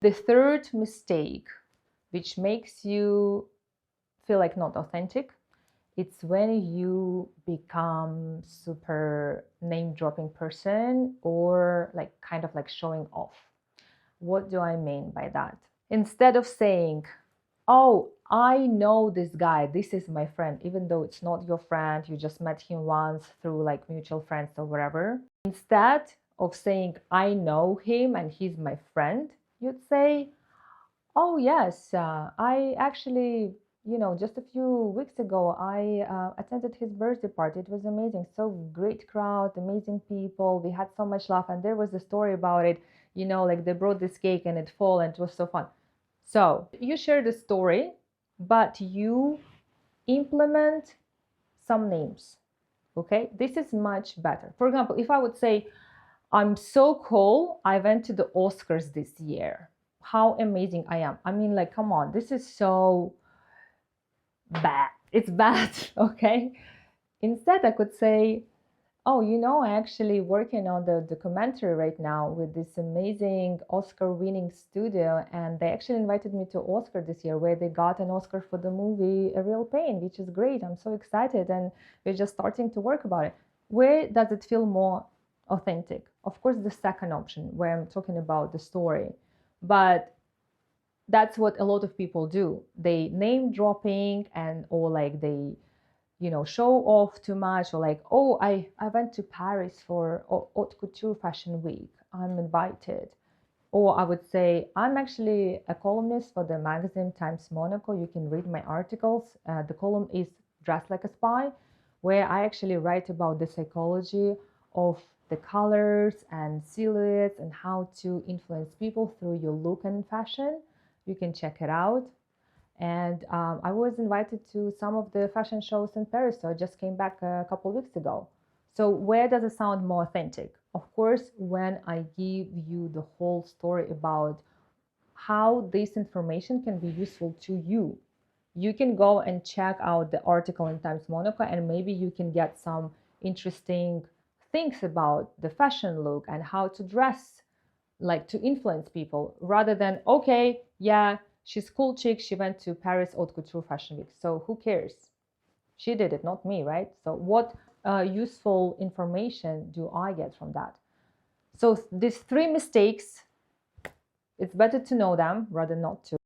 The third mistake, which makes you feel like not authentic, it's when you become super name-dropping person or like kind of like showing off. What do I mean by that? Instead of saying, oh, I know this guy, this is my friend, even though it's not your friend, you just met him once through like mutual friends or whatever. Instead of saying, I know him and he's my friend, you'd say, oh, yes, I actually, just a few weeks ago, I attended his birthday party. It was amazing. So great crowd, amazing people. We had so much laugh. And there was a story about it, like they brought this cake and it fell and it was so fun. So you share the story, but you implement some names. Okay, this is much better. For example, if I would say, I'm so cool, I went to the Oscars this year. How amazing I am. I mean, like, come on, this is so bad. It's bad, okay? Instead, I could say, oh, I'm actually working on the documentary right now with this amazing Oscar-winning studio, and they actually invited me to Oscar this year, where they got an Oscar for the movie A Real Pain, which is great. I'm so excited, and we're just starting to work about it. Where does it feel more authentic? Of course, the second option, where I'm talking about the story, but that's what a lot of people do. They name dropping or like they show off too much, or like, oh, I went to Paris for haute couture fashion week, I'm invited. Or I would say, I'm actually a columnist for the magazine Times Monaco. You can read my articles. The column is Dress Like a Spy, where I actually write about the psychology of the colors and silhouettes and how to influence people through your look and fashion. You can check it out. And I was invited to some of the fashion shows in Paris, so I just came back a couple of weeks ago. So where does it sound more authentic? Of course, when I give you the whole story about how this information can be useful to you. You can go and check out the article in Times Monaco, and maybe you can get some interesting things about the fashion look and how to dress, like to influence people, rather than, okay, yeah, she's cool chick, she went to Paris haute couture fashion week, so who cares? She did it, not me, right? So what useful information do I get from that? So these three mistakes, it's better to know them rather not to.